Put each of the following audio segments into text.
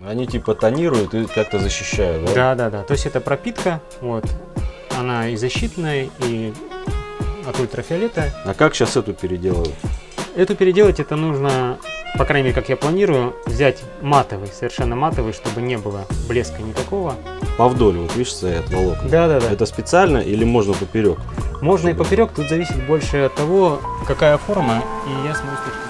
Они типа тонируют и как-то защищают, да? Да, да, да. То есть это пропитка, вот. Она и защитная, и от ультрафиолета. А как сейчас эту переделывают? Эту переделать это нужно, по крайней мере, как я планирую, взять матовый, совершенно матовый, чтобы не было блеска никакого. Повдоль, вот видишь, стоят волокна. Да, да, да. Это специально или можно поперек? Можно и поперек, тут зависит больше от того, какая форма, и я смотрю с точки зрения.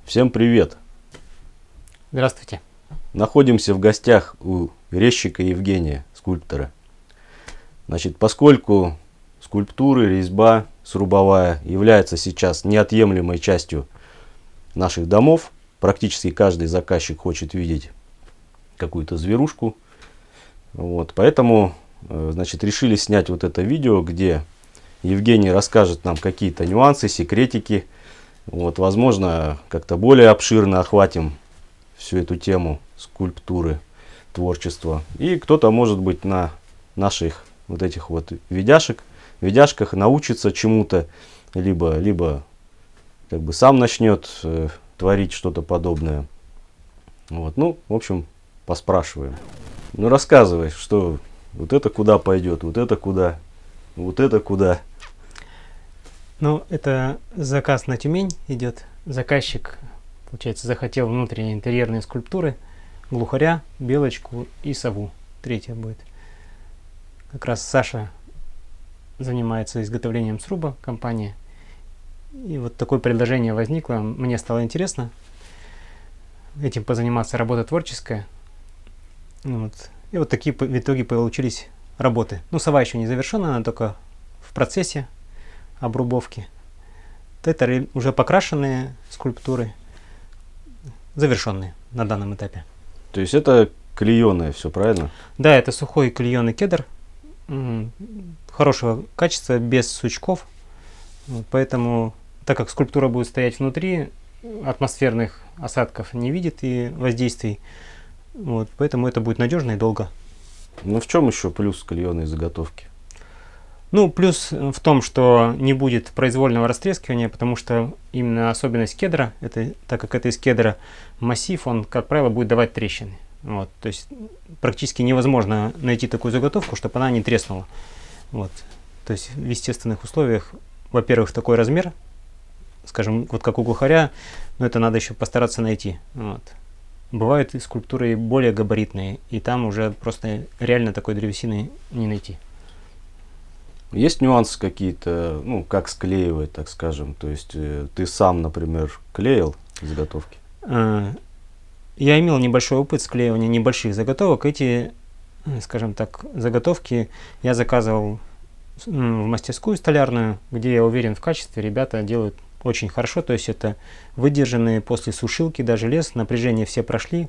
Всем привет! Здравствуйте. Находимся в гостях у резчика Евгения, скульптора. Значит, поскольку скульптуры, резьба срубовая является сейчас неотъемлемой частью наших домов, практически каждый заказчик хочет видеть какую-то зверушку. Вот, поэтому, значит, решили снять вот это видео, где Евгений расскажет нам какие-то нюансы, секретики. Вот, возможно, как-то более обширно охватим всю эту тему скульптуры, творчества. И кто-то, может быть, на наших вот этих вот видяшках научится чему-то, либо как бы сам начнет творить что-то подобное. Вот, ну, в общем, поспрашиваем. Ну, рассказывай, что вот это куда пойдет, вот это куда, вот это куда. Ну, это заказ на Тюмень идет. Заказчик, получается, захотел внутренние интерьерные скульптуры, глухаря, белочку и сову. Третья будет. Как раз Саша занимается изготовлением сруба, компания. И вот такое предложение возникло. Мне стало интересно этим позаниматься, работа творческая. Вот. И вот такие в итоге получились работы. Ну, сова еще не завершена, она только в процессе обрубовки. Это уже покрашенные скульптуры, завершенные на данном этапе. То есть это клееное все, правильно? Да, это сухой клееный кедр, хорошего качества, без сучков. Вот, поэтому, так как скульптура будет стоять внутри, атмосферных осадков не видит и воздействий, вот, поэтому это будет надежно и долго. Ну в чем еще плюс клееной заготовки? Ну, плюс в том, что не будет произвольного растрескивания, потому что именно особенность кедра, так как это из кедра массив, он, как правило, будет давать трещины. Вот, то есть практически невозможно найти такую заготовку, чтобы она не треснула. Вот, то есть в естественных условиях, во-первых, такой размер, скажем, вот как у глухаря, но это надо еще постараться найти. Вот. Бывают и скульптуры более габаритные, и там уже просто реально такой древесины не найти. Есть нюансы какие-то, ну, как склеивать, так скажем? То есть ты сам, например, клеил заготовки? Я имел небольшой опыт склеивания небольших заготовок. Эти, скажем так, заготовки я заказывал в мастерскую столярную, где я уверен в качестве, ребята делают очень хорошо. То есть это выдержанные после сушилки даже лес, напряжение все прошли.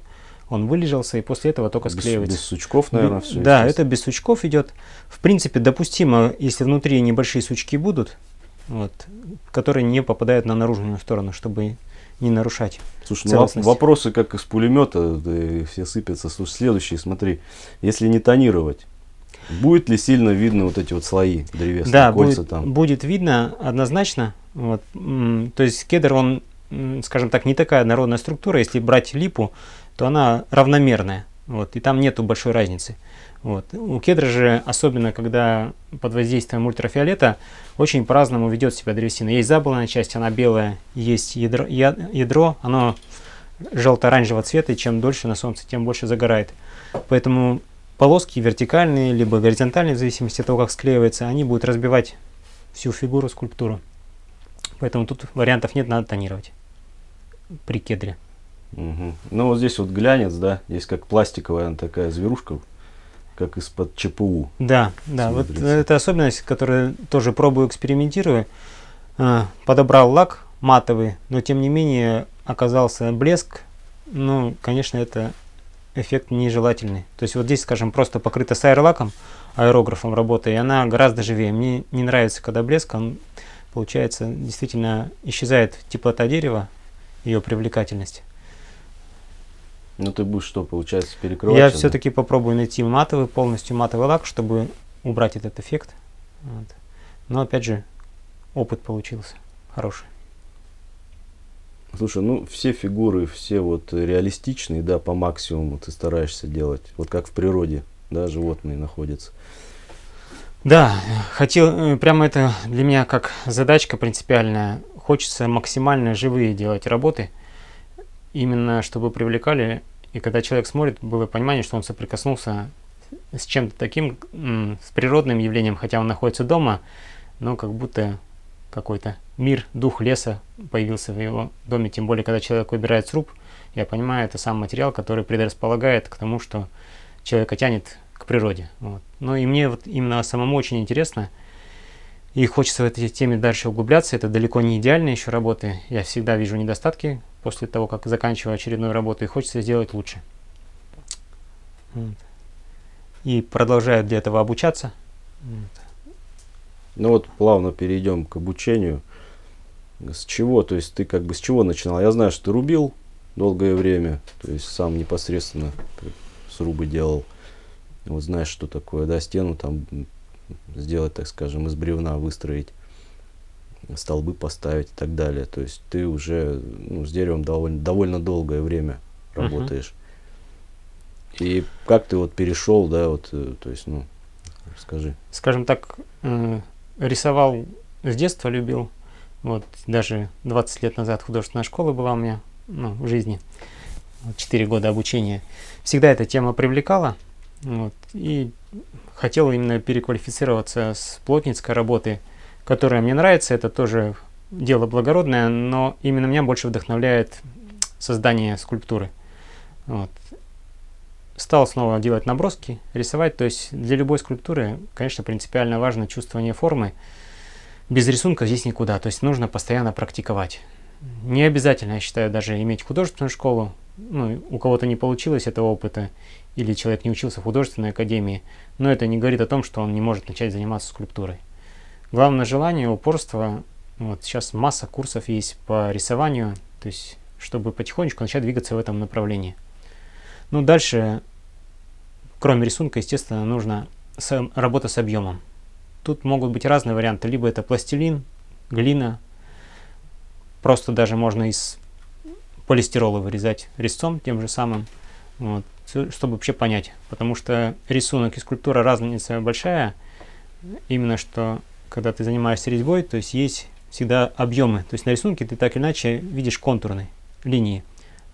Он вылежался, и после этого только склеивается. Без сучков, наверное, все. Да, это без сучков идет. В принципе, допустимо, если внутри небольшие сучки будут, вот, которые не попадают на наружную сторону, чтобы не нарушать. Слушай, ну, вопросы как из пулемета, да, все сыпятся. Слушай, следующий, смотри, если не тонировать. Будет ли сильно видно вот эти вот слои древесные, Да, кольца там? будет видно однозначно. Вот. То есть кедр, он, скажем так, не такая однородная структура. Если брать липу, то она равномерная. Вот, и там нету большой разницы. Вот. У кедра же, особенно когда под воздействием ультрафиолета, очень по-разному ведет себя древесина. Есть заболная часть, она белая, есть ядро, оно желто-оранжевого цвета, и чем дольше на солнце, тем больше загорает. Поэтому полоски вертикальные, либо горизонтальные, в зависимости от того, как склеивается, они будут разбивать всю фигуру, скульптуру. Поэтому тут вариантов нет, надо тонировать при кедре. Угу. Ну вот здесь вот глянец, да, есть как пластиковая такая зверушка, как из-под ЧПУ. Да, да, вот Смотрится. это особенность, которую тоже пробую, экспериментирую. Подобрал лак матовый, но тем не менее оказался блеск. Ну, конечно, это эффект нежелательный. То есть вот здесь, скажем, просто покрыта с аэролаком, аэрографом работая, и она гораздо живее. Мне не нравится, когда блеск, он, получается, действительно исчезает теплота дерева, ее привлекательность. Ну ты будешь что, получается, перекрывать? Я сейчас, все-таки попробую найти матовый, полностью матовый лак, чтобы убрать этот эффект. Вот. Но опять же, опыт получился хороший. да? Слушай, ну все фигуры, все вот реалистичные, да, по максимуму ты стараешься делать. Вот как в природе, да, животные находятся. Да, хотел, прямо это для меня как задачка принципиальная. Хочется максимально живые делать работы, именно чтобы привлекали, и когда человек смотрит, было понимание, что он соприкоснулся с чем-то таким, с природным явлением, хотя он находится дома, но как будто какой-то мир, дух леса появился в его доме, тем более, когда человек выбирает сруб, я понимаю, это сам материал, который предрасполагает к тому, что человека тянет к природе. Вот. Ну и мне вот именно самому очень интересно, и хочется в этой теме дальше углубляться. Это далеко не идеальные еще работы. Я всегда вижу недостатки после того, как заканчиваю очередную работу, и хочется сделать лучше. Вот. И продолжаю для этого обучаться. Вот. Ну вот плавно перейдем к обучению. С чего, то есть ты как бы с чего начинал? Я знаю, что ты рубил долгое время, то есть сам непосредственно срубы делал. Вот знаешь, что такое, да, стену там сделать, так скажем, из бревна выстроить, столбы поставить и так далее. То есть ты уже с деревом довольно долгое время работаешь. И как ты вот перешел, да, вот, то есть, ну, скажи. Скажем так, рисовал с детства, любил. Вот, даже 20 лет назад художественная школа была у меня, ну, в жизни. 4 года обучения. Всегда эта тема привлекала. Вот, и хотел именно переквалифицироваться с плотницкой работы, которая мне нравится. Это тоже дело благородное, но именно меня больше вдохновляет создание скульптуры. Вот. Стал снова делать наброски, рисовать. То есть для любой скульптуры, конечно, принципиально важно чувствование формы. Без рисунка здесь никуда. То есть нужно постоянно практиковать. Не обязательно, я считаю, даже иметь художественную школу. Ну, у кого-то не получилось этого опыта, или человек не учился в художественной академии, но это не говорит о том, что он не может начать заниматься скульптурой. Главное желание, упорство. Вот сейчас масса курсов есть по рисованию, то есть чтобы потихонечку начать двигаться в этом направлении. Ну, дальше, кроме рисунка, естественно, нужна работа с объемом. Тут могут быть разные варианты. Либо это пластилин, глина. Просто даже можно из полистирола вырезать резцом тем же самым. Вот, чтобы вообще понять. Потому что рисунок и скульптура разница большая. Именно что, когда ты занимаешься резьбой, то есть всегда объемы. То есть на рисунке ты так или иначе видишь контурные линии.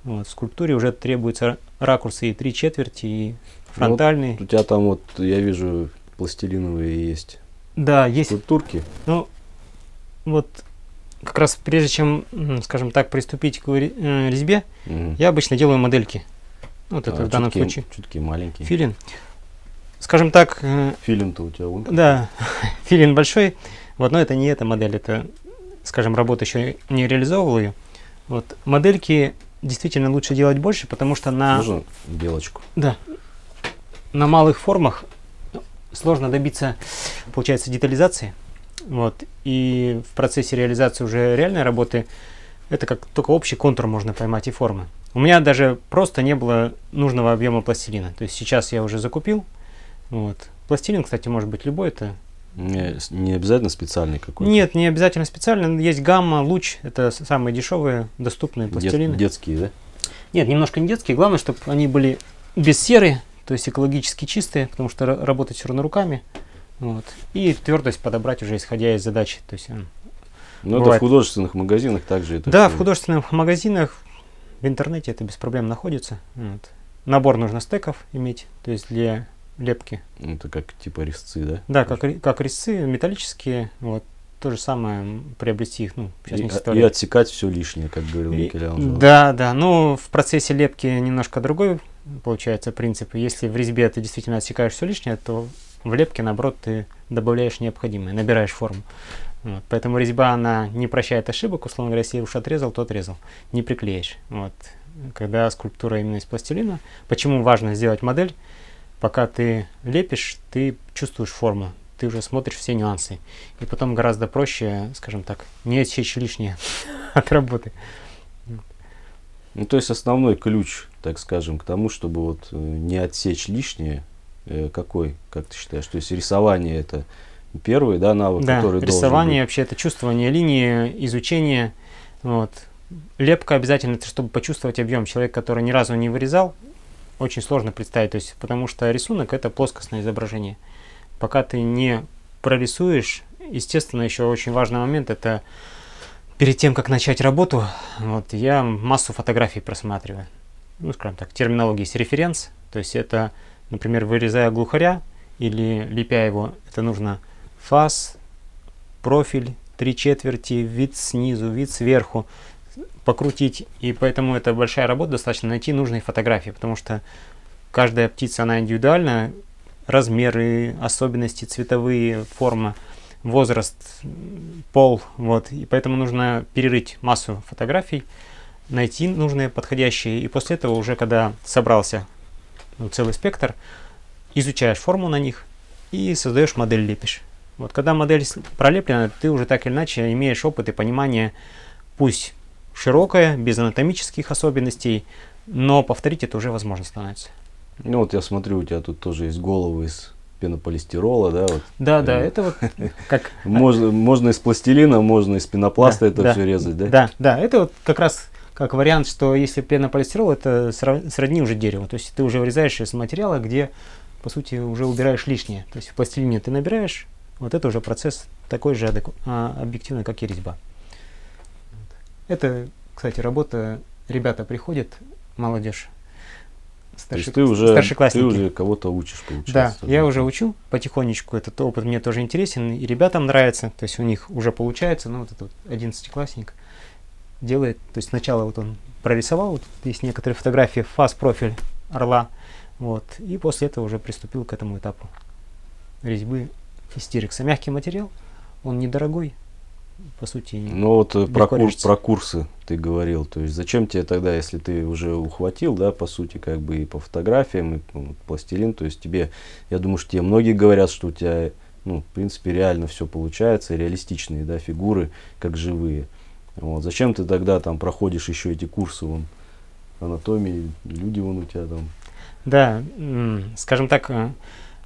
Вот, в скульптуре уже требуются ракурсы и 3/4, и фронтальные. Вот у тебя там вот, я вижу, пластилиновые есть. Да, есть. Скульптурки. Ну, вот как раз прежде чем, скажем так, приступить к резьбе, я обычно делаю модельки. Вот это в данном случае. Чутки маленькие. Филин. Скажем так. Филин-то у тебя вон. Да, филин большой. Вот, но это не эта модель, это, скажем, работа еще не реализовывал ее. Вот, модельки действительно лучше делать больше, потому что на... Можно белочку? Да. На малых формах сложно добиться, получается, детализации. Вот. И в процессе реализации уже реальной работы это как только общий контур можно поймать и формы. У меня даже просто не было нужного объема пластилина. То есть сейчас я уже закупил. Вот. Пластилин, кстати, может быть любой. Это не обязательно специальный какой-то? Нет, не обязательно специально. Есть гамма, луч. Это самые дешевые, доступные пластилины. Детские, да? Нет, немножко не детские. Главное, чтобы они были без серы, то есть экологически чистые, потому что работать все равно руками. Вот. И твердость подобрать уже исходя из задачи. То есть, ну, это в художественных магазинах также. Это да, все... в художественных магазинах, в интернете это без проблем находится. Вот. Набор нужно стеков иметь, то есть для лепки. Это как типа резцы, да? Да, как резцы металлические. Вот. То же самое приобрести их. Ну, и отсекать все лишнее, как говорил Микеланджело. Да, да. Ну, в процессе лепки немножко другой получается принцип. Если в резьбе ты действительно отсекаешь все лишнее, то в лепке, наоборот, ты добавляешь необходимое, набираешь форму. Вот. Поэтому резьба, она не прощает ошибок. Условно говоря, если уж отрезал, то отрезал. Не приклеишь. Вот. Когда скульптура именно из пластилина. Почему важно сделать модель? Пока ты лепишь, ты чувствуешь форму. Ты уже смотришь все нюансы. И потом гораздо проще, скажем так, не отсечь лишнее от работы. Ну, то есть основной ключ, так скажем, к тому, чтобы вот не отсечь лишнее, какой, как ты считаешь? То есть рисование это первый, да, навык, да, который рисование, должен быть. вообще это чувствование линии, изучение. Вот. Лепка обязательно, это чтобы почувствовать объем. Человек, который ни разу не вырезал, очень сложно представить, то есть, потому что рисунок это плоскостное изображение. Пока ты не прорисуешь, естественно, еще очень важный момент, это перед тем, как начать работу, вот, я массу фотографий просматриваю. Ну, скажем так, терминология есть референс, то есть это, например, вырезая глухаря или лепя его, это нужно фас, профиль, 3/4, вид снизу, вид сверху, покрутить. И поэтому это большая работа, достаточно найти нужные фотографии, потому что каждая птица, она индивидуальна, размеры, особенности, цветовые, форма, возраст, пол, вот. И поэтому нужно перерыть массу фотографий, найти нужные, подходящие, и после этого уже, когда собрался целый спектр, изучаешь форму на них и создаешь модель, лепишь. Вот, когда модель пролеплена, ты уже так или иначе имеешь опыт и понимание, пусть широкое, без анатомических особенностей, но повторить это уже возможно становится. Ну вот я смотрю, у тебя тут тоже есть головы из пенополистирола, да? Вот. Да, да, это вот как... Можно из пластилина, можно из пенопласта это все резать, да? Да, да, это вот как раз как вариант, что если пенополистирол, это сродни уже дереву. То есть ты уже вырезаешь из материала, где, по сути, уже убираешь лишнее. То есть в пластилине ты набираешь, вот это уже процесс такой же объективный, как и резьба. Это, кстати, работа, ребята приходят, молодежь, старшеклассники. Ты уже кого-то учишь, получается. Да, я уже учу потихонечку, этот опыт мне тоже интересен, и ребятам нравится, то есть у них уже получается, ну вот этот вот 11-классник делает, то есть сначала вот он прорисовал, вот есть некоторые фотографии, фас-профиль орла, вот, и после этого уже приступил к этому этапу резьбы из стирекса. Мягкий материал, он недорогой, по сути. Ну вот про курсы ты говорил, то есть зачем тебе тогда, если ты уже ухватил, да, по сути, как бы и по фотографиям, и пластилин, то есть тебе, я думаю, что тебе многие говорят, что у тебя, ну, в принципе, реально все получается, реалистичные, да, фигуры, как живые. Вот. Зачем ты тогда там проходишь еще эти курсы, вон, анатомии, люди вон у тебя там. Да, скажем так,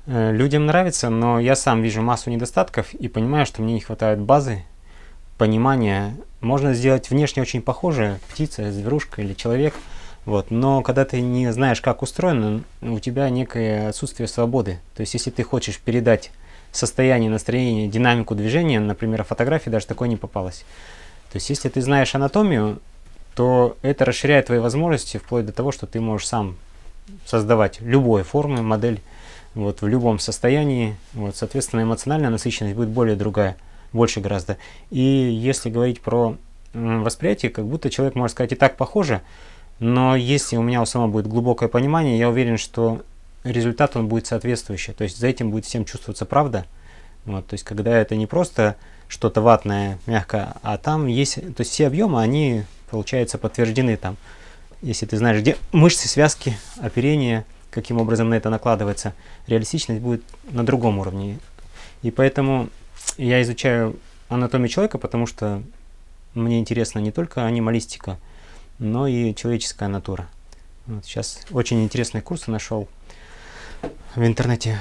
людям нравится, но я сам вижу массу недостатков и понимаю, что мне не хватает базы, понимания. Можно сделать внешне очень похоже, птица, зверушка или человек, вот, но когда ты не знаешь, как устроено, у тебя некое отсутствие свободы. То есть, если ты хочешь передать состояние, настроение, динамику движения, например, фотографии даже такой не попалось. То есть, если ты знаешь анатомию, то это расширяет твои возможности вплоть до того, что ты можешь сам создавать любой формы, модель, вот, в любом состоянии. Вот, соответственно, эмоциональная насыщенность будет более другая, больше гораздо. И если говорить про восприятие, как будто человек может сказать и так похоже, но если у меня у самого будет глубокое понимание, я уверен, что результат он будет соответствующий. То есть за этим будет всем чувствоваться правда. Вот, то есть когда это не просто что-то ватное, мягкое, а там есть, то есть все объемы, они, получается, подтверждены там. Если ты знаешь, где мышцы, связки, оперение, каким образом на это накладывается, реалистичность будет на другом уровне. И поэтому я изучаю анатомию человека, потому что мне интересна не только анималистика, но и человеческая натура. Вот сейчас очень интересные курсы нашел в интернете.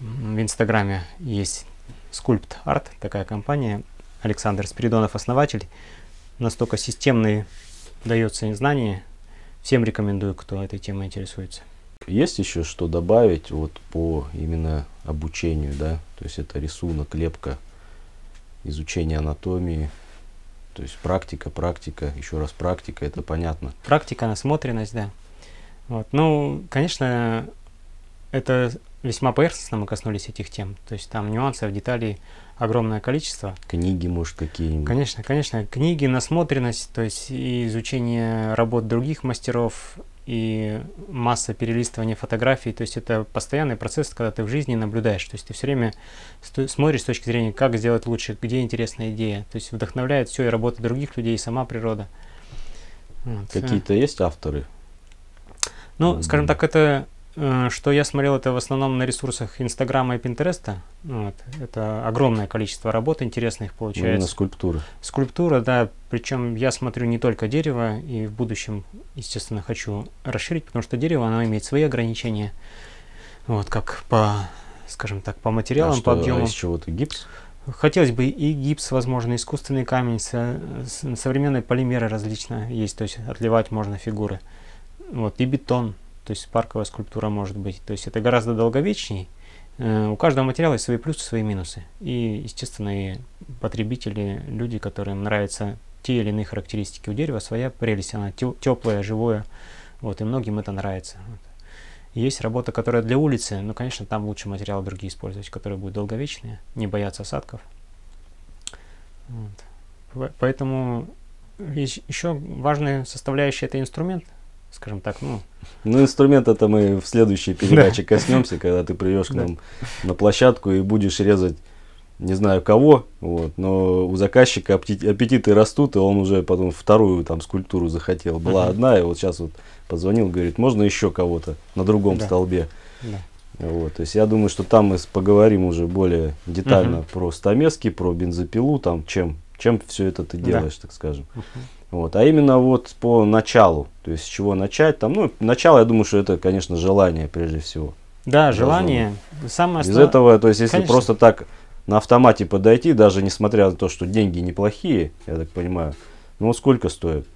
В Инстаграме есть Sculpt Art, такая компания. Александр Спиридонов, основатель. Настолько системные дается знания. Всем рекомендую, кто этой темой интересуется. Есть еще что добавить вот по именно обучению, да? То есть это рисунок, лепка, изучение анатомии. То есть практика, еще раз практика, это понятно. Практика, насмотренность, да. Вот. Ну, конечно, это весьма поверхностно мы коснулись этих тем. То есть там нюансов, деталей огромное количество. Книги, может, какие-нибудь? Конечно. Книги, насмотренность, то есть и изучение работ других мастеров, и масса перелистывания фотографий. То есть это постоянный процесс, когда ты в жизни наблюдаешь. То есть ты все время смотришь с точки зрения, как сделать лучше, где интересная идея. То есть вдохновляет все и работа других людей, и сама природа. Вот. Какие-то есть авторы? Ну, скажем так, это, что я смотрел, это в основном на ресурсах Инстаграма и Пинтереста. Вот. Это огромное количество работ интересных получается. Именно скульптуры. Скульптура, да. Причем я смотрю не только дерево, и в будущем, естественно, хочу расширить, потому что дерево, оно имеет свои ограничения. Вот, как по, скажем так, по материалам, по объему. А из чего-то гипс? Хотелось бы и гипс, возможно, искусственный камень, современные полимеры различно есть, то есть отливать можно фигуры. Вот, и бетон, то есть парковая скульптура может быть. То есть это гораздо долговечней. У каждого материала есть свои плюсы, свои минусы. И, естественно, и потребители, люди, которым нравятся те или иные характеристики у дерева, своя прелесть, она теплая, живое. Вот, и многим это нравится. Вот. Есть работа, которая для улицы, но, конечно, там лучше материалы другие использовать, которые будут долговечные, не боятся осадков. Вот. Поэтому еще важная составляющая — это инструмент. Скажем так, Ну, инструмент это мы в следующей передаче коснемся, когда ты придешь к нам на площадку и будешь резать не знаю кого, вот, но у заказчика аппетиты растут, и он уже потом вторую там скульптуру захотел. Была одна, и вот сейчас вот позвонил, говорит, можно еще кого-то на другом столбе. Вот, то есть я думаю, что там мы поговорим уже более детально про стамески, про бензопилу, там, чем все это ты делаешь, так скажем. Вот, а именно вот по началу, то есть с чего начать, там, ну, начало, я думаю, что это, конечно, желание прежде всего. Да, желание. Самое основное. Без этого, то есть если конечно. Просто так на автомате подойти, даже несмотря на то, что деньги неплохие, я так понимаю, ну, сколько стоит?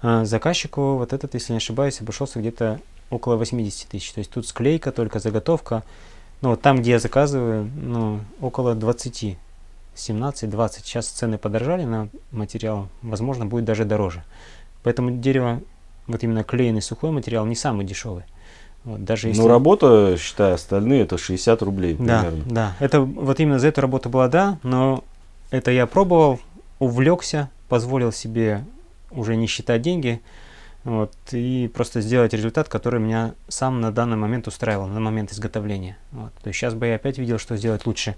Заказчику вот этот, если не ошибаюсь, обошелся где-то около 80 тысяч, то есть тут склейка, только заготовка, ну, вот там, где я заказываю, ну, около 20. 17-20. Сейчас цены подорожали на материал, возможно, будет даже дороже. Поэтому дерево, вот именно клееный сухой материал, не самый дешевый. Вот, даже если... Ну, работа, считай, остальные, это 60 рублей примерно. Да. Это вот именно за эту работу была, да, но это я пробовал, увлекся, позволил себе уже не считать деньги, вот, и просто сделать результат, который меня сам на данный момент устраивал, на момент изготовления. Вот. То есть сейчас бы я опять видел, что сделать лучше.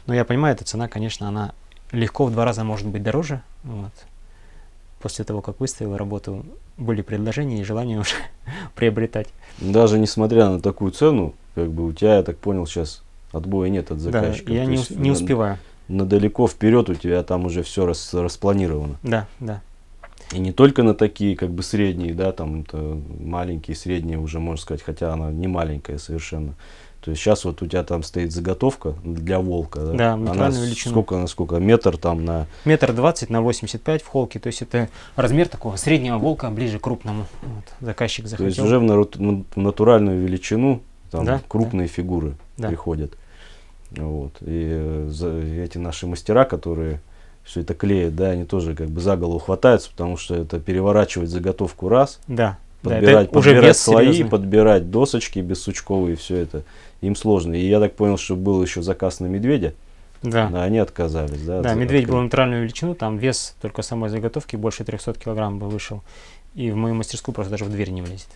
Но я понимаю, эта цена, конечно, она легко в 2 раза может быть дороже. Вот. После того, как выставил работу, были предложения и желание уже приобретать. Даже несмотря на такую цену, как бы у тебя, я так понял, сейчас отбоя нет от заказчика. Да, я не успеваю. На далеко вперед у тебя там уже все распланировано. Да. И не только на такие, как бы, средние, да, там это маленькие, средние уже, можно сказать, хотя она не маленькая совершенно. То есть сейчас вот у тебя там стоит заготовка для волка, да? Да, натуральную величину. Сколько? Метр там на... 1,20 на 85 в холке, то есть это размер такого среднего волка, ближе к крупному. Вот. Заказчик захотел. То есть уже в натуральную величину там крупные фигуры приходят. Вот. И эти наши мастера, которые все это клеят, да, они тоже как бы за голову хватаются, потому что это переворачивать заготовку раз, подбирать слои, серьезный. Подбирать досочки бессучковые, все это им сложно. И я так понял, что был еще заказ на медведя, они отказались. Да, медведь был натуральную величину, там вес только самой заготовки больше 300 килограмм бы вышел, и в мою мастерскую просто даже в дверь не влезет.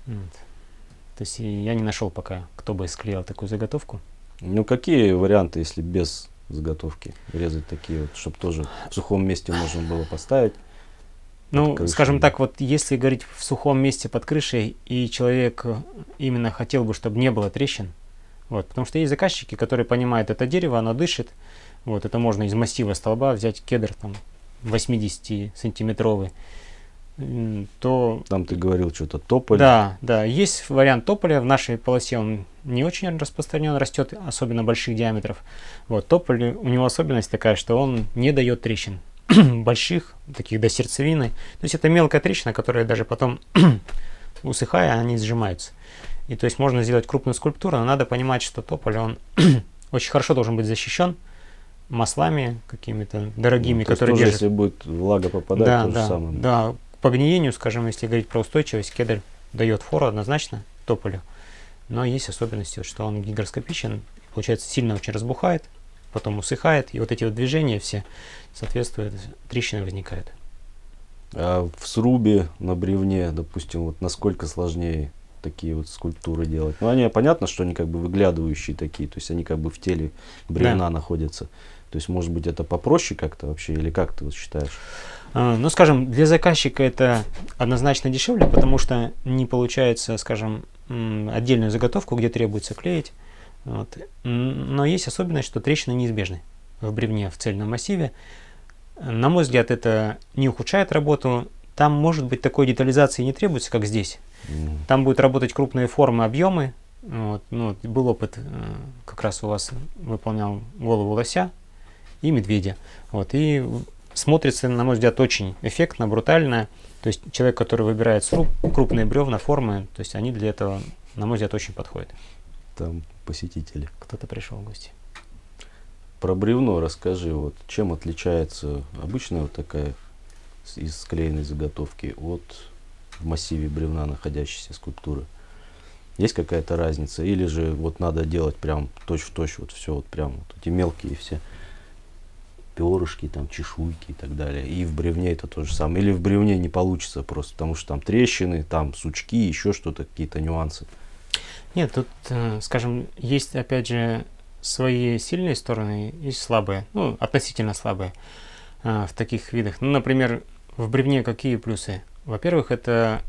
Вот. То есть я не нашел пока, кто бы склеил такую заготовку. Ну, какие варианты, если без заготовки резать такие вот, чтобы тоже в сухом месте можно было поставить? Ну, скажем так, вот если говорить в сухом месте под крышей, и человек именно хотел бы, чтобы не было трещин, вот, потому что есть заказчики, которые понимают, это дерево, оно дышит, вот, это можно из массива столба взять кедр там 80-сантиметровый, то... Там ты говорил что-то тополь. Да, да, есть вариант тополя, в нашей полосе он не очень распространен, растет, особенно больших диаметров. Вот, тополь, у него особенность такая, что он не дает трещин больших, таких до сердцевины. То есть это мелкая трещина, которая даже потом, усыхая, они сжимаются. И то есть можно сделать крупную скульптуру, но надо понимать, что тополь, он очень хорошо должен быть защищен маслами какими-то дорогими, Ну, которые тоже, держат. если будет влага попадать, Да, то же да, самое. да. По гниению, скажем, если говорить про устойчивость, кедр дает фору однозначно тополю. Но есть особенности, что он гигроскопичен, получается, сильно очень разбухает, потом усыхает, и вот эти вот движения все соответствуют, трещины возникают. А в срубе на бревне, допустим, вот насколько сложнее такие вот скульптуры делать? Ну, они, понятно, что они как бы выглядывающие такие, то есть они как бы в теле бревна находятся. То есть, может быть, это попроще как-то вообще, или как ты вот считаешь? Ну, скажем, для заказчика это однозначно дешевле, потому что не получается, скажем, отдельную заготовку, где требуется клеить. Вот. Но есть особенность, что трещины неизбежны в бревне в цельном массиве. На мой взгляд, это не ухудшает работу. Там, может быть, такой детализации не требуется, как здесь. Там будут работать крупные формы, объемы. Вот. Ну, был опыт, как раз у вас выполнял голову лося и медведя. Вот. И смотрится, на мой взгляд, очень эффектно, брутально. То есть человек, который выбирает сруб, крупные бревна, формы, то есть они для этого, на мой взгляд, очень подходят. Там посетители. Кто-то пришел в гости. Про бревно расскажи, вот чем отличается обычная вот такая из склеенной заготовки от в массиве бревна находящейся скульптуры? Есть какая-то разница? Или же вот надо делать прям точь-в-точь, вот все вот прям вот эти мелкие все перышки, там чешуйки и так далее. И в бревне это то же самое. Или в бревне не получится просто, потому что там трещины, там сучки, еще что-то, какие-то нюансы. Нет, тут, скажем, есть, опять же, свои сильные стороны и слабые, ну, относительно слабые в таких видах. Ну, например, в бревне какие плюсы? Во-первых, это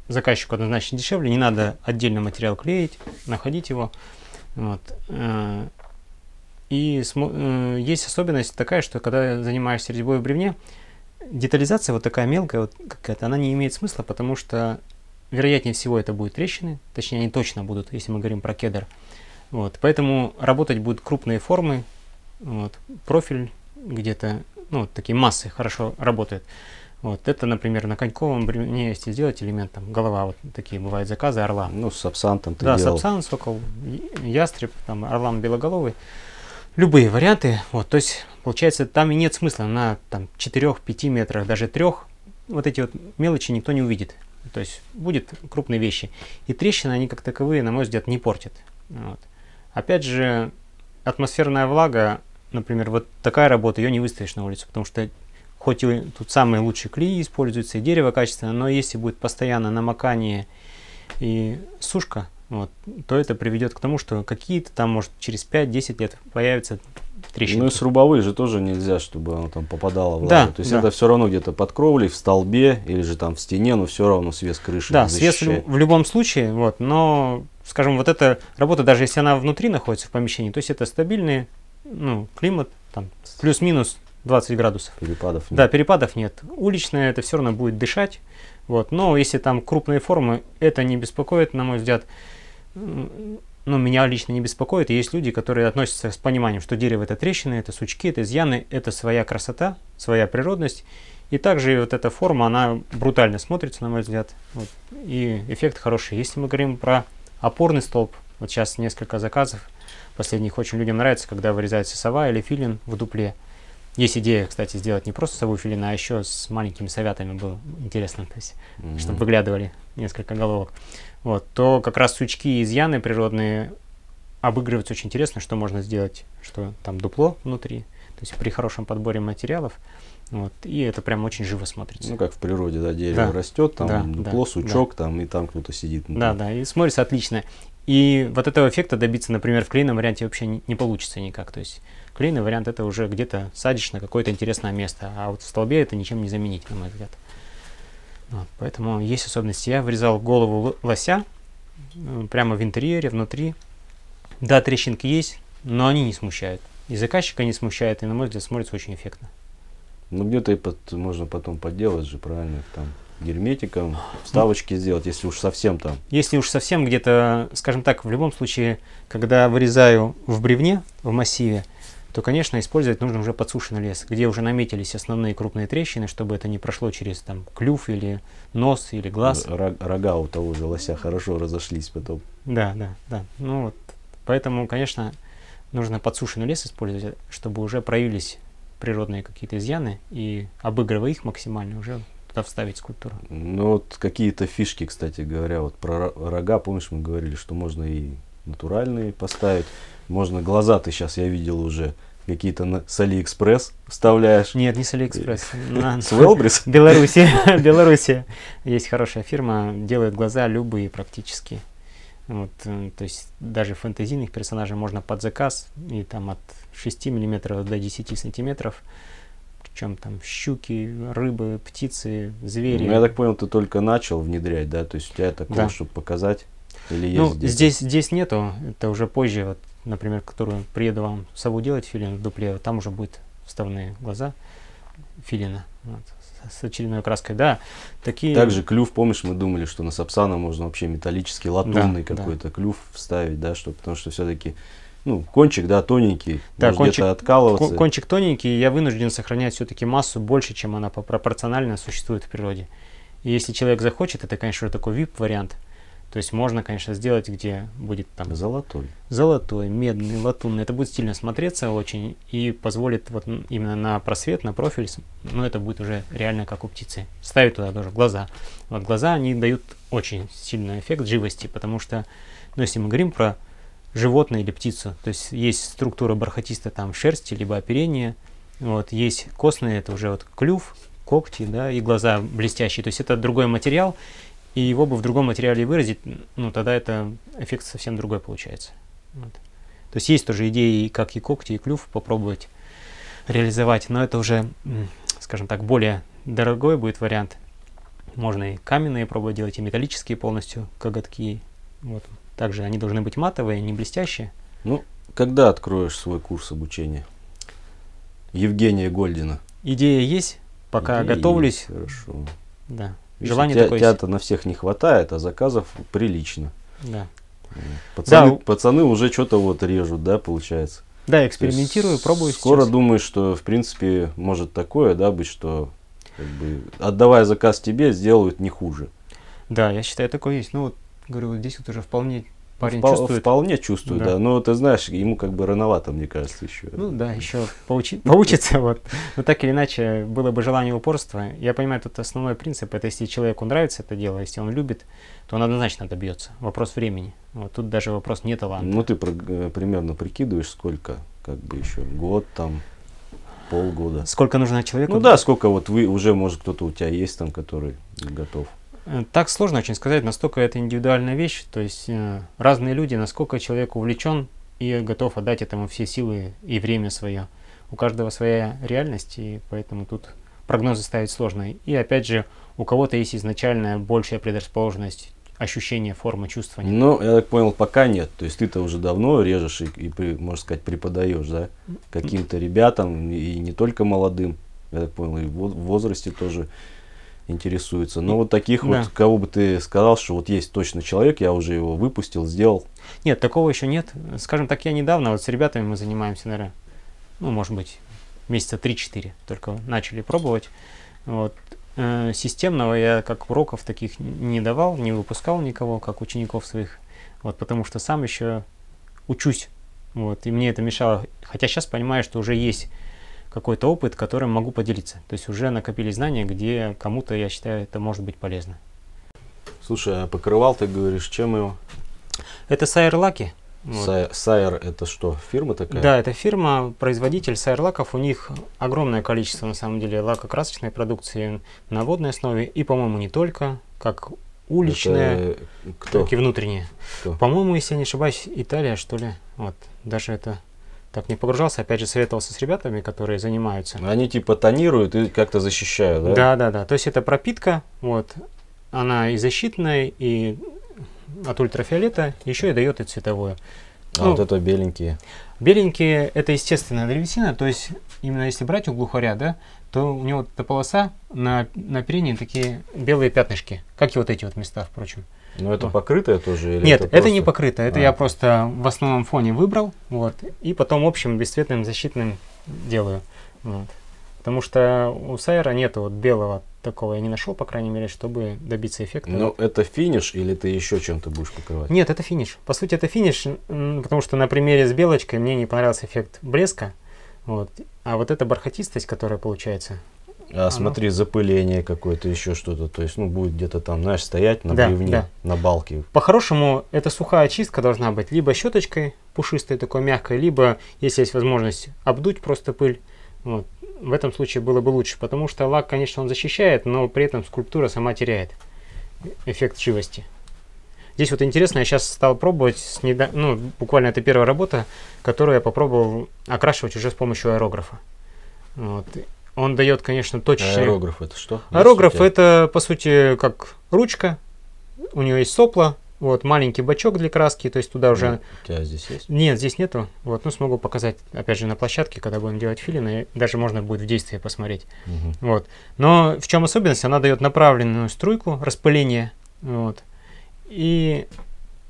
заказчику однозначно дешевле, не надо отдельно материал клеить, находить его. Вот. И есть особенность такая, что когда занимаешься резьбой в бревне, детализация вот такая мелкая, вот какая-то, она не имеет смысла, потому что вероятнее всего это будут трещины, точнее они точно будут, если мы говорим про кедр. Вот. Поэтому работать будут крупные формы, вот. Профиль где-то, ну, такие массы хорошо работают. Вот. Это, например, на коньковом бревне, если сделать элемент, там, голова, вот такие бывают заказы орла. Ну, с сапсантом ты да, делал. сапсан, сокол, ястреб, там, орлан белоголовый. Любые варианты, вот, то есть, получается, там и нет смысла на там 4-5 метрах, даже 3, вот эти вот мелочи никто не увидит. То есть, будет крупные вещи. И трещины, они как таковые, на мой взгляд, не портят. Вот. Опять же, атмосферная влага, например, вот такая работа, ее не выставишь на улицу, потому что хоть и тут самые лучшие клеи используются, и дерево качественное, но если будет постоянно намокание и сушка, вот, то это приведет к тому, что какие-то там, может, через 5-10 лет появятся трещинки. Ну и срубовые же тоже нельзя, чтобы оно там попадало в Да, влагу. То есть да. это все равно где-то под кровлей, в столбе или же там в стене, но все равно свес крыши Да, защищает. свес в любом случае, вот, но, скажем, вот эта работа, даже если она внутри находится в помещении, то есть это стабильный, ну, климат, там, плюс-минус 20 градусов. Перепадов нет. Да, перепадов нет. Уличная это все равно будет дышать. Вот. Но если там крупные формы, это не беспокоит, на мой взгляд. Ну, меня лично не беспокоит. И есть люди, которые относятся с пониманием, что дерево это трещины, это сучки, это изъяны, это своя красота, своя природность. И также вот эта форма, она брутально смотрится, на мой взгляд. Вот. И эффект хороший. Если мы говорим про опорный столб, вот сейчас несколько заказов, последних очень людям нравится, когда вырезается сова или филин в дупле. Есть идея, кстати, сделать не просто сову филина, а еще с маленькими совятами было интересно, то есть, чтобы выглядывали несколько головок. Вот, то как раз сучки и изъяны природные обыгрываются очень интересно, что можно сделать, что там дупло внутри, то есть при хорошем подборе материалов, вот, и это прям очень живо смотрится. Ну, как в природе, да, дерево растет, там да, дупло, сучок, да. там, и там кто-то сидит. Да, да, и смотрится отлично. И вот этого эффекта добиться, например, в клееном варианте вообще не получится никак. То есть клееный вариант это уже где-то садишь на какое-то интересное место, а вот в столбе это ничем не заменить, на мой взгляд. Вот, поэтому есть особенности. Я вырезал голову лося прямо в интерьере, внутри. Да, трещинки есть, но они не смущают. И заказчика не смущает, и, на мой взгляд, смотрится очень эффектно. Ну где-то можно потом подделать же, правильно, там герметиком, вставочки сделать, если уж совсем там. Если уж совсем где-то, скажем так, в любом случае, когда вырезаю в бревне, в массиве, то, конечно, использовать нужно уже подсушенный лес, где уже наметились основные крупные трещины, чтобы это не прошло через там клюв или нос или глаз. Рога у того же лося хорошо разошлись потом. Да. Ну вот, поэтому, конечно, нужно подсушенный лес использовать, чтобы уже проявились природные какие-то изъяны, и обыгрывая их максимально, уже туда вставить скульптуру. Ну вот какие-то фишки, кстати говоря, вот про рога, помнишь, мы говорили, что можно и натуральные поставить, можно глаза, ты сейчас, я видел уже, какие-то с Алиэкспресс вставляешь. Нет, не с Алиэкспресс. С Велбрис? Беларуси. Есть хорошая фирма, делает глаза любые практически. Вот, то есть даже фэнтезийных персонажей можно под заказ, и там от 6 мм до 10 сантиметров. Причем там щуки, рыбы, птицы, звери. Ну, я так понял, ты только начал внедрять, да? То есть у тебя такое, чтобы показать? Или есть ну, здесь нету, это уже позже, вот, например, которую приеду вам сову делать, филин в дупле, там уже будет вставные глаза филина. Вот, с очередной краской, да. Такие... Также клюв, помнишь, мы думали, что на сапсана можно вообще металлический, латунный какой-то клюв вставить, да, потому что все-таки, ну, кончик, да, тоненький, да, может где-то откалываться. Кончик тоненький, я вынужден сохранять все-таки массу больше, чем она пропорционально существует в природе. И если человек захочет, это, конечно, такой VIP-вариант. То есть можно, конечно, сделать, где будет там золотой, медный, латунный. Это будет стильно смотреться очень и позволит вот именно на просвет, на профиль, ну это будет уже реально как у птицы. Ставить туда тоже глаза. Вот глаза, они дают очень сильный эффект живости, потому что, ну если мы говорим про животное или птицу, то есть есть структура бархатистая там шерсти, либо оперение, вот, есть костные, это уже вот клюв, когти, да, и глаза блестящие, то есть это другой материал. И его бы в другом материале выразить, ну тогда это эффект совсем другой получается. Вот. То есть есть тоже идеи, как и когти, и клюв попробовать реализовать, но это уже, скажем так, более дорогой будет вариант. Можно и каменные пробовать делать, и металлические полностью коготки. Вот. Также они должны быть матовые, не блестящие. Ну, когда откроешь свой курс обучения? Евгения Гольдина. Идея есть, пока готовлюсь. Хорошо. Да. Желание такое есть. Тебя-то на всех не хватает, а заказов прилично. Да. Пацаны уже что-то вот режут, да, получается. Да, экспериментирую, пробую. Скоро думаешь, что в принципе может такое, да, быть, что как бы, отдавая заказ тебе, сделают не хуже. Да, я считаю, такое есть. Ну вот, говорю, вот здесь вот уже вполне парень чувствует. Вполне чувствую, да. Но ты знаешь, ему как бы рановато, мне кажется, еще. Ну да, еще поучиться. Вот. Но так или иначе, было бы желание упорства. Я понимаю, тут основной принцип, это если человеку нравится это дело, если он любит, то он однозначно добьется. Вопрос времени. Вот тут даже вопрос не таланта. Ну ты примерно прикидываешь, сколько, как бы еще, год там, полгода. Сколько нужно человеку? Ну да, сколько вот вы, уже может кто-то у тебя есть там, который готов. Так сложно очень сказать, настолько это индивидуальная вещь, то есть разные люди, насколько человек увлечен и готов отдать этому все силы и время свое. У каждого своя реальность, и поэтому тут прогнозы ставить сложно. И опять же, у кого-то есть изначальная большая предрасположенность, ощущение, формы, чувствования. Ну, я так понял, пока нет. То есть ты-то уже давно режешь и можно сказать, преподаешь, да, каким-то ребятам, и не только молодым, я так понял, и в возрасте тоже интересуется. Но вот таких вот, кого бы ты сказал, что вот есть точно человек, я уже его выпустил, сделал? Нет, такого еще нет. Скажем так, я недавно вот с ребятами мы занимаемся, наверное, ну, может быть, месяца 3-4 только начали пробовать. Вот. Системного я как уроков таких не давал, не выпускал никого, как учеников своих, вот, потому что сам еще учусь. Вот, и мне это мешало. Хотя сейчас понимаю, что уже есть какой-то опыт, которым могу поделиться. То есть уже накопили знания, где кому-то, я считаю, это может быть полезно. Слушай, а покрывал, ты говоришь, чем его? Это Сайер лаки. Вот. Сайер это что, фирма такая? Да, это фирма, производитель Сайер лаков. У них огромное количество, на самом деле, лакокрасочной продукции на водной основе. И, по-моему, не только, как уличная, так и внутренняя. По-моему, если я не ошибаюсь, Италия, что ли. Вот, даже это... Так не погружался, опять же советовался с ребятами, которые занимаются. Они типа тонируют и как-то защищают, да? Да. То есть это пропитка, вот, она и защитная, и от ультрафиолета, еще и дает и цветовое. А ну, вот это беленькие? Беленькие это естественная древесина, то есть именно если брать у глухаря, да, то у него эта полоса на оперении такие белые пятнышки, как и вот эти вот места, впрочем. Но это покрытое тоже? Или Нет, это, это не просто... покрыто, это я просто в основном фоне выбрал, вот, и потом общим бесцветным защитным делаю. Вот. Потому что у Сайра нету вот белого такого, я не нашел, по крайней мере, чтобы добиться эффекта. Но это финиш или ты еще чем-то будешь покрывать? Нет, это финиш. По сути, это финиш, потому что на примере с белочкой мне не понравился эффект блеска. Вот. А вот эта бархатистость, которая получается... Смотри, запыление какое-то, еще что-то. То есть, ну, будет где-то там, знаешь, стоять на бревне, на балке. По-хорошему, это сухая чистка должна быть либо щеточкой пушистой, такой мягкой, либо, если есть возможность, обдуть просто пыль. Вот. В этом случае было бы лучше, потому что лак, конечно, он защищает, но при этом скульптура сама теряет эффект живости. Здесь вот интересно, я сейчас стал пробовать, буквально это первая работа, которую я попробовал окрашивать уже с помощью аэрографа. Вот. Он дает, конечно, точечный... Аэрограф это что? Аэрограф это, по сути, как ручка, у нее есть сопло, вот, маленький бачок для краски, то есть туда уже... У тебя здесь есть? Нет, здесь нету. Вот, ну, смогу показать, опять же, на площадке, когда будем делать филины, даже можно будет в действии посмотреть. Вот. Но в чем особенность? Она дает направленную струйку распыления, вот. И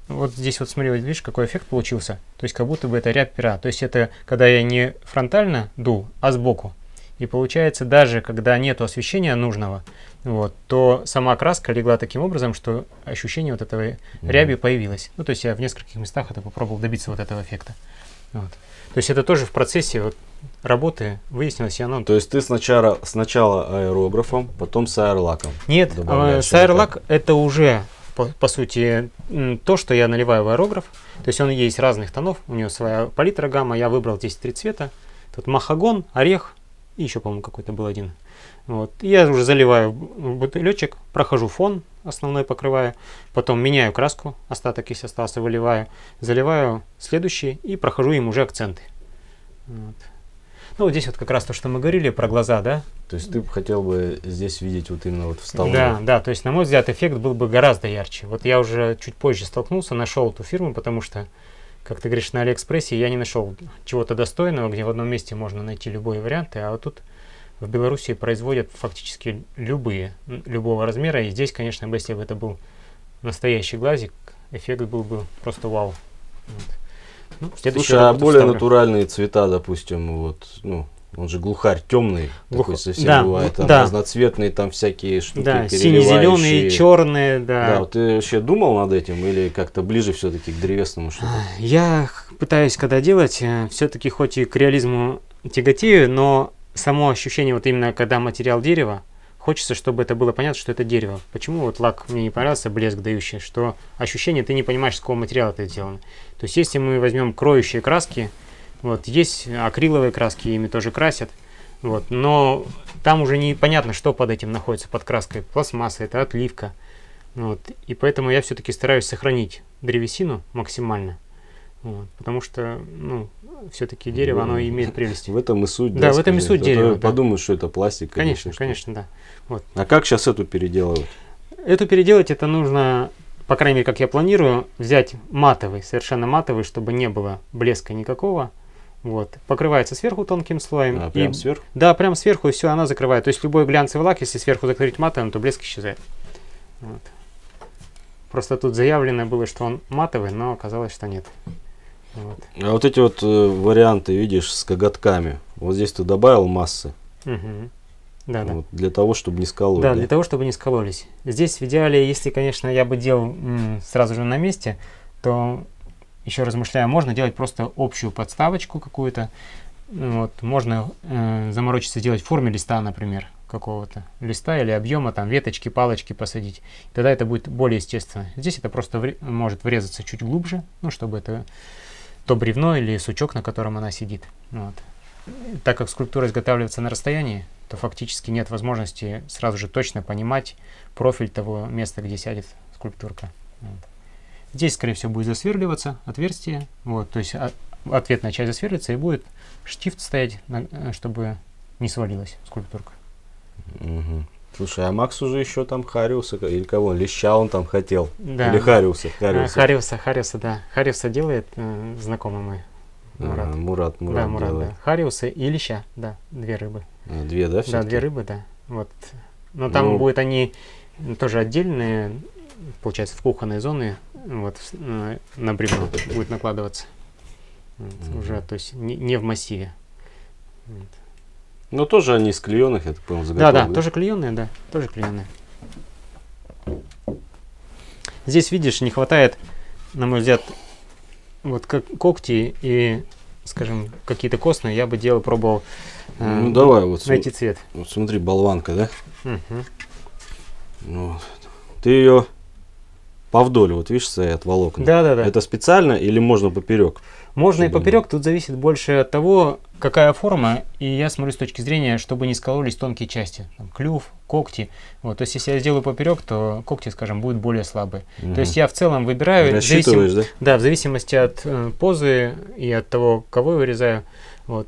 вот здесь вот смотри, вот видишь, какой эффект получился. То есть как будто бы это рябь пера. То есть это когда я не фронтально дул, а сбоку. И получается, даже когда нету освещения нужного, вот, то сама краска легла таким образом, что ощущение вот этого ряби появилось. Ну, то есть я в нескольких местах это попробовал добиться вот этого эффекта. Вот. То есть это тоже в процессе вот работы выяснилось, и оно... То есть ты сначала аэрографом, потом с аэрлаком? Нет, с аэрлак это уже, по сути, то, что я наливаю в аэрограф. То есть он есть разных тонов, у него своя палитра гамма, я выбрал здесь 3 цвета. Тут махагон, орех, и еще, по-моему, какой-то был один. Вот. Я уже заливаю в бутылечек, прохожу фон, основной покрываю, потом меняю краску, остаток, если остался, выливаю, заливаю следующий и прохожу им уже акценты. Вот. Ну, вот здесь вот как раз то, что мы говорили про глаза, да? То есть ты хотел бы здесь видеть вот именно вот в столбе? Да, то есть, на мой взгляд, эффект был бы гораздо ярче. Вот я уже чуть позже столкнулся, нашел эту фирму, потому что, как ты говоришь, на Алиэкспрессе я не нашел чего-то достойного, где в одном месте можно найти любые варианты, а вот тут в Беларуси производят фактически любого размера, и здесь, конечно, если бы это был настоящий глазик, эффект был бы просто вау. Вот. Ну, слушай, а более натуральные цвета, допустим, вот, ну, он же глухарь темный, такой совсем бывает, там разноцветные там всякие штуки, сине-зеленые, черные, Да, вот ты вообще думал над этим или как-то ближе все-таки к древесному что-то? Я пытаюсь, когда делать, все-таки хоть и к реализму тяготею, но само ощущение, вот именно когда материал дерева, хочется, чтобы это было понятно, что это дерево. Почему вот лак мне не понравился, блеск дающий, что ощущение, ты не понимаешь, с какого материала это сделано. То есть, если мы возьмем кроющие краски, вот, есть акриловые краски, ими тоже красят, вот, но там уже непонятно, что под этим находится, под краской. Пластмасса, это отливка. Вот, и поэтому я все-таки стараюсь сохранить древесину максимально. Вот, потому что, ну, все-таки дерево, оно имеет прелести. В этом и суть. Да, в этом и суть дерева. Подумают, что это пластик. Конечно, да. Вот. А как сейчас эту переделывать? Эту переделать это нужно, по крайней мере, как я планирую, взять матовый, совершенно матовый, чтобы не было блеска никакого. Вот. Покрывается сверху тонким слоем. Прям сверху? Да, прям сверху, и все, она закрывает. То есть любой глянцевый лак, если сверху закрыть матовым, то блеск исчезает. Вот. Просто тут заявлено было, что он матовый, но оказалось, что нет. Вот. А вот эти вот варианты, видишь, с коготками. Вот здесь ты добавил массы. Да, вот, для того, чтобы не скололи. Да, для того, чтобы не скололись. Здесь в идеале, если, конечно, я бы делал сразу же на месте, то, еще размышляю, можно делать просто общую подставочку какую-то. Вот, можно заморочиться делать в форме листа, например, какого-то листа или объема, там веточки, палочки посадить. Тогда это будет более естественно. Здесь это просто может врезаться чуть глубже, ну, чтобы это то бревно или сучок, на котором она сидит. Вот. Так как скульптура изготавливается на расстоянии, то фактически нет возможности сразу же точно понимать профиль того места, где сядет скульптурка. Вот. Здесь, скорее всего, будет засверливаться отверстие. Вот, то есть ответная часть засверлится, и будет штифт стоять, чтобы не свалилась скульптурка. Угу. Слушай, а Макс уже еще там Хариуса, или кого? Леща он там хотел? Да. Или Хариуса? Хариуса, да. Хариуса делает знакомый мой. Мурат. Мурат Да, Мурат, делает. да. Хариусы и леща, да, 2 рыбы. Две, да, Да, все-таки? 2 рыбы, да. Вот. Но там будут они тоже отдельные, получается, в кухонной зоне, вот, на бревно будет накладываться. Вот, уже, то есть не в массиве. Вот. Но тоже они из клееных, я так понял, Да, заготовленные. да, тоже клееные, да, тоже клееные. Здесь, видишь, не хватает, на мой взгляд, вот как когти и, скажем, какие-то костные, я бы пробовал Ну давай, вот, найти цвет. вот смотри, болванка, да? Мгм. Ну, ты ее повдоль, вот видишь, стоят волокна. Да, да, да. Это специально или можно поперек? Можно и чтобы- поперек, тут зависит больше от того, какая форма, и я смотрю с точки зрения, чтобы не скололись тонкие части, там, клюв, когти. Вот, то есть, если я сделаю поперек, то когти, скажем, будут более слабые. Мгм. То есть, я в целом выбираю, Рассчитываешь, да? да, в зависимости от позы и от того, кого я вырезаю, вот,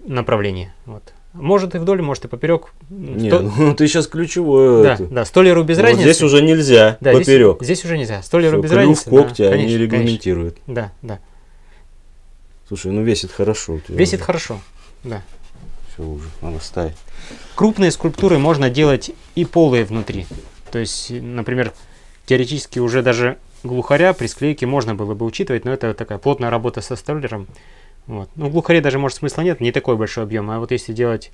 направление. Вот. Может и вдоль, может и поперек. Нет, ну ты сейчас ключевое. Да, это. да, столяру без Вот разницы. здесь уже нельзя Да, поперек. Здесь уже нельзя. Столяру Всё, без клюв, разницы. когти, да, они конечно, регламентируют. конечно. Да, да. Слушай, ну весит хорошо. у тебя Весит уже. хорошо. Да. Все уже, надо ставить. Крупные скульптуры можно делать и полые внутри. То есть, например, теоретически уже даже глухаря при склейке можно было бы учитывать, но это такая плотная работа со столяром. Вот. Ну, в глухаре даже, может, смысла нет, не такой большой объем. А вот если делать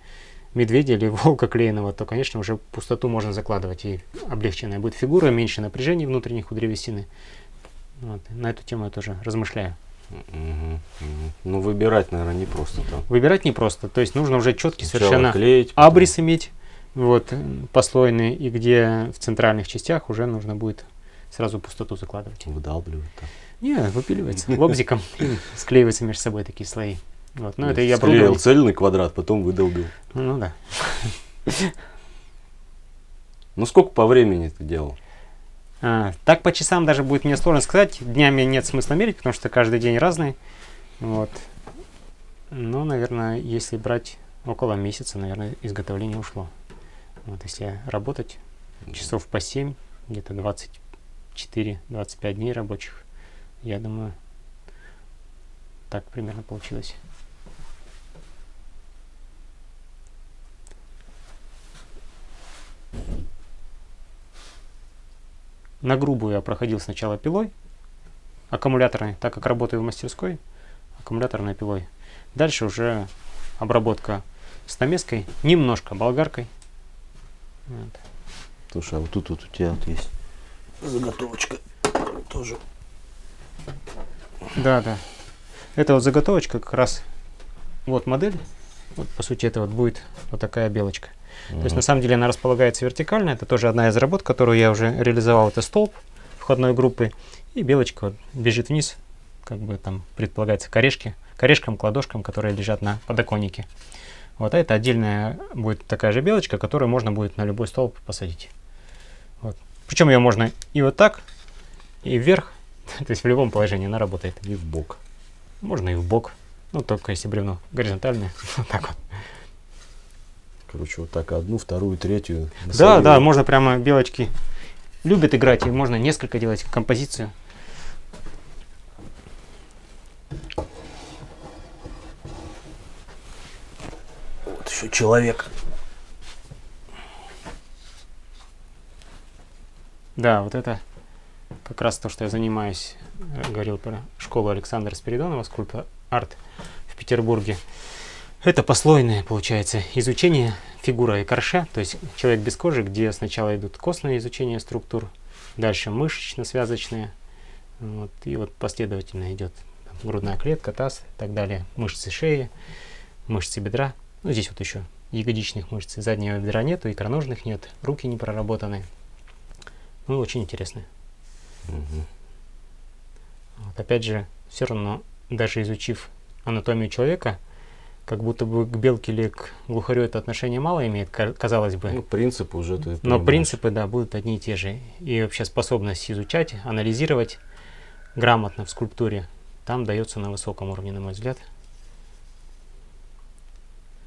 медведя или волка клееного, то, конечно, уже пустоту можно закладывать. И облегченная будет фигура, меньше напряжений внутренних у древесины. Вот. На эту тему я тоже размышляю. Мгм, мгм. Ну выбирать, наверное, не просто там. Выбирать непросто. То есть нужно уже четкий Сначала совершенно клеить, потом- абрис иметь, вот, послойный, и где в центральных частях уже нужно будет сразу пустоту закладывать. Выдалбливать там. Не, выпиливается лобзиком и склеиваются между собой такие слои. Вот. Ну, это я Склеил пробовал. цельный квадрат, потом выдолбил. Ну да. Ну сколько по времени ты делал? Так по часам даже будет мне сложно сказать. Днями нет смысла мерить, потому что каждый день разный. Вот. Ну, наверное, если брать около месяца, наверное, изготовление ушло. Вот, если работать часов по 7, где-то 24-25 дней рабочих, я думаю, так примерно получилось. На грубую я проходил сначала пилой, аккумуляторной, так как работаю в мастерской, аккумуляторной пилой. Дальше уже обработка стамеской, немножко болгаркой. Вот. Слушай, а вот тут вот у тебя вот есть заготовочка тоже. Да, да. Это вот заготовочка как раз. Вот модель. Вот, по сути, это вот будет вот такая белочка. То есть, на самом деле, она располагается вертикально. Это тоже одна из работ, которую я уже реализовал. Это столб входной группы. И белочка вот бежит вниз. Как бы там предполагается корешкам, кладошкам, которые лежат на подоконнике. Вот, а это отдельная будет такая же белочка, которую можно будет на любой столб посадить. Вот. Причем ее можно и вот так, и вверх. То есть в любом положении она работает. И в бок. Можно и в бок. Ну, только если бревно горизонтальное. Вот так вот. Короче, вот так одну, вторую, третью. Да, насадил. да, можно прямо белочки любят играть, и можно несколько делать композицию. Вот еще человек. Да, вот это как раз то, что я занимаюсь, говорил про школу Александра Спиридонова, скульптор арт в Петербурге. Это послойное, получается, изучение фигуры и корша, то есть человек без кожи, где сначала идут костные изучения структур, дальше мышечно-связочные, вот, и вот последовательно идет там, грудная клетка, таз и так далее, мышцы шеи, мышцы бедра. Ну, здесь вот еще ягодичных мышц, заднего бедра нету, икроножных нет, руки не проработаны. Ну, очень интересно. Мгм. Вот, опять же, все равно, даже изучив анатомию человека, как будто бы к белке или к глухарю это отношение мало имеет, казалось бы. Ну, принципы уже ты Но понимаешь. принципы, да, будут одни и те же. И вообще способность изучать, анализировать грамотно в скульптуре, там дается на высоком уровне, на мой взгляд.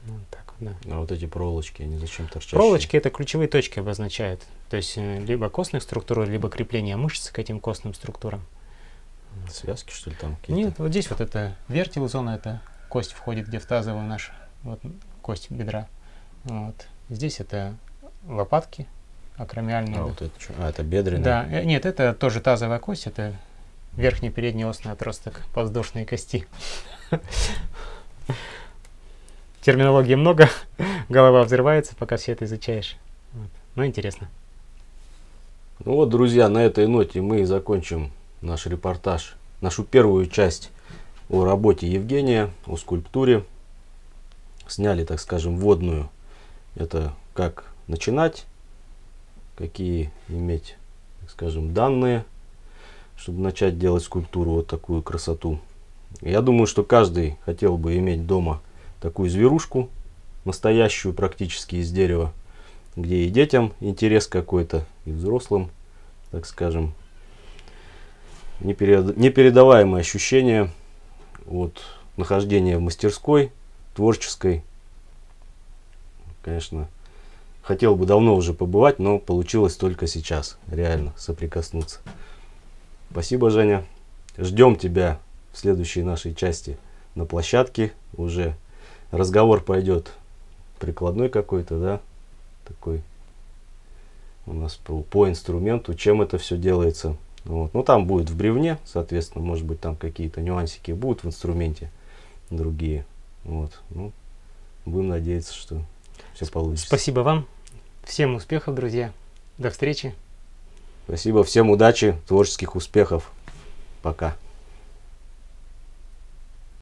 Вот так вот, да. А вот эти проволочки, они зачем торчащие? Проволочки — это ключевые точки обозначают. То есть либо костных структур, либо крепление мышц к этим костным структурам. Связки, что ли, там какие-то? Нет, вот здесь вот это вертел зона, это кость входит, где в тазовую нашу, вот кость бедра. Вот. Здесь это лопатки акромиальные. А, вот это что? А, это бедренная? Да, нет, это тоже тазовая кость, это верхний передний осный отросток подвздошной кости. Терминологии много, голова взрывается, пока все это изучаешь. Вот. Ну, интересно. Ну вот, друзья, на этой ноте мы закончим наш репортаж, нашу первую часть о работе Евгения, о скульптуре. Сняли, так скажем, вводную. Это как начинать, какие иметь, так скажем, данные, чтобы начать делать скульптуру, вот такую красоту. Я думаю, что каждый хотел бы иметь дома такую зверушку, настоящую практически из дерева, где и детям интерес какой-то, и взрослым, так скажем, непередаваемые ощущения от нахождения в мастерской творческой. Конечно, хотел бы давно уже побывать, но получилось только сейчас, реально, соприкоснуться. Спасибо, Женя. Ждем тебя в следующей нашей части на площадке. Уже разговор пойдет прикладной какой-то, да, такой у нас по инструменту, чем это все делается. Вот. Ну, там будет в бревне, соответственно, может быть, там какие-то нюансики будут в инструменте другие. Вот. Ну, будем надеяться, что все получится. Спасибо вам. Всем успехов, друзья. До встречи. Спасибо, всем удачи, творческих успехов. Пока.